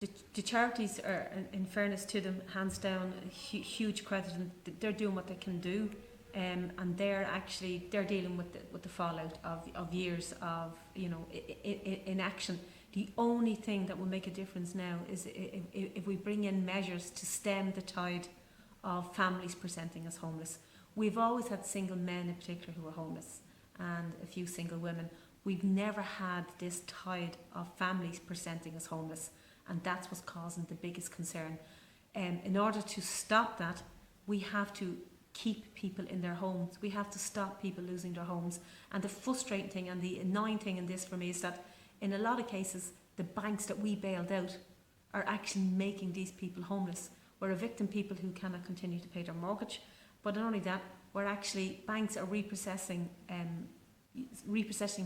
The charities are, in fairness to them, hands down, huge credit, and they're doing what they can do, and they're dealing with the fallout of years of inaction. The only thing that will make a difference now is if we bring in measures to stem the tide of families presenting as homeless. We've always had single men in particular who are homeless, and a few single women. We've never had this tide of families presenting as homeless, and that's what's causing the biggest concern. In order to stop that, we have to keep people in their homes. We have to stop people losing their homes. And the frustrating thing and the annoying thing in this for me is that in a lot of cases, the banks that we bailed out are actually making these people homeless. We're evicting people who cannot continue to pay their mortgage. But not only that, banks are repossessing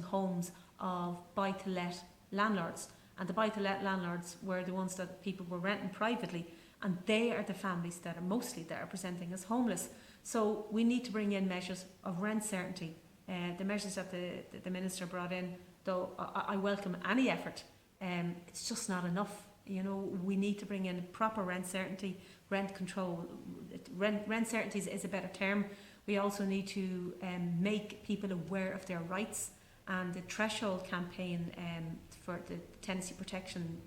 homes of buy-to-let landlords. And the buy-to-let landlords were the ones that people were renting privately, and they are the families that are presenting as homeless. So we need to bring in measures of rent certainty. The measures that the Minister brought in, though I welcome any effort, it's just not enough. We need to bring in proper rent certainty, rent control. Rent certainty is a better term. We also need to make people aware of their rights, and the threshold campaign for the tenancy protection,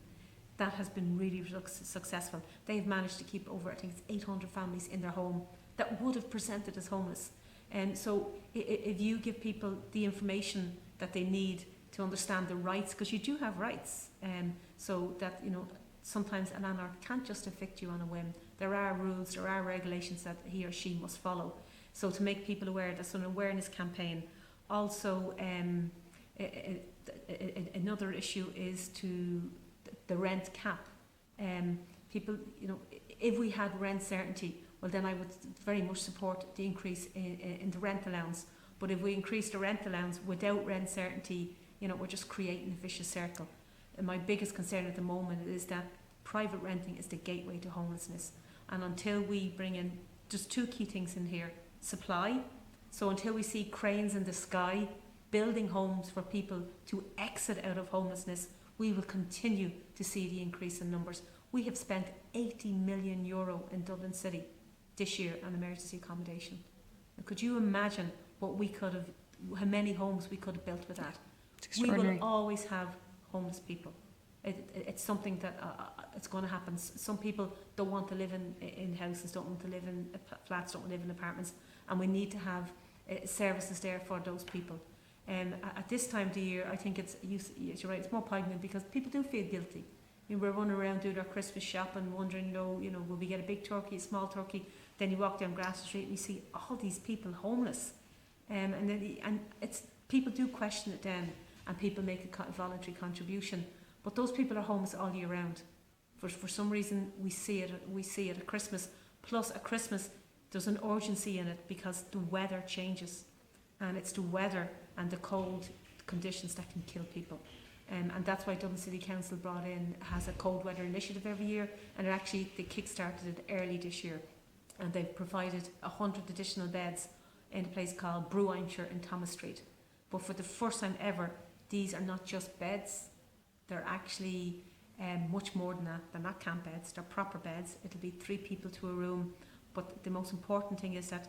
that has been really successful. They've managed to keep over, I think it's 800 families in their home that would have presented as homeless. And so if you give people the information that they need to understand the rights, because you do have rights, so that sometimes a landlord can't just evict you on a whim. There are rules, there are regulations that he or she must follow. So to make people aware, that's an awareness campaign. Also, another issue is to the rent cap. People, if we had rent certainty, well then I would very much support the increase in the rent allowance. But if we increase the rent allowance without rent certainty, we're just creating a vicious circle. And my biggest concern at the moment is that private renting is the gateway to homelessness. And until we bring in just two key things in here: supply. So until we see cranes in the sky building homes for people to exit out of homelessness, we will continue to see the increase in numbers. We have spent €80 million in Dublin City this year on emergency accommodation. Now, could you imagine how many homes we could have built with that? We will always have homeless people. It's something that it's going to happen. Some people don't want to live in houses, don't want to live in flats, don't want to live in apartments, and we need to have services there for those people. At this time of the year, I think you're right, it's more poignant because people do feel guilty. We're running around doing our Christmas shopping, wondering, will we get a big turkey, a small turkey? Then you walk down Grassley Street and you see all these people homeless, and it's people do question it then, and people make a voluntary contribution. But those people are homeless all year round. For some reason, we see it at Christmas. Plus, at Christmas, there's an urgency in it because the weather changes, and it's the weather and the cold conditions that can kill people. And that's why Dublin City Council has a cold weather initiative every year, and they kick-started it early this year, and they've provided 100 additional beds in a place called Bruinshire in Thomas Street. But for the first time ever, these are not just beds, they're actually much more than that. They're not camp beds, they're proper beds. It'll be 3 people to a room, but the most important thing is that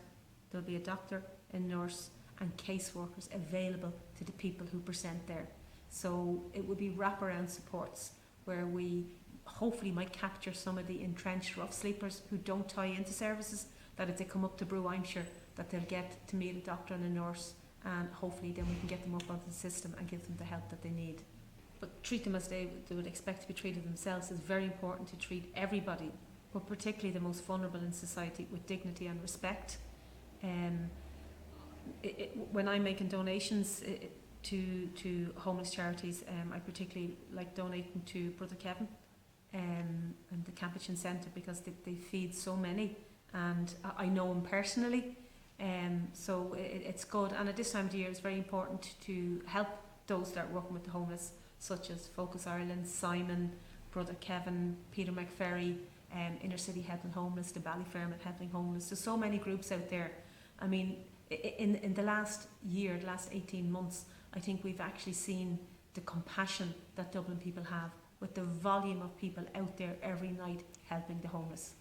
there'll be a doctor, a nurse and caseworkers available to the people who present there. So it would be wraparound supports where we hopefully might capture some of the entrenched rough sleepers who don't tie into services, that if they come up to Bruinshire, that they'll get to meet a doctor and a nurse, and hopefully then we can get them up onto the system and give them the help that they need. But treat them as they would expect to be treated themselves is very important, to treat everybody, but particularly the most vulnerable in society, with dignity and respect. When I'm making donations to homeless charities, I particularly like donating to Brother Kevin and the Campbell Centre, because they feed so many, and I know him personally, so it's good. And at this time of the year, it's very important to help those that are working with the homeless, such as Focus Ireland, Simon, Brother Kevin, Peter McFerry, Inner City Helping Homeless, the Ballyfermot Helping Homeless. There's so many groups out there. I mean, in the last year, the last 18 months, I think we've actually seen the compassion that Dublin people have with the volume of people out there every night helping the homeless.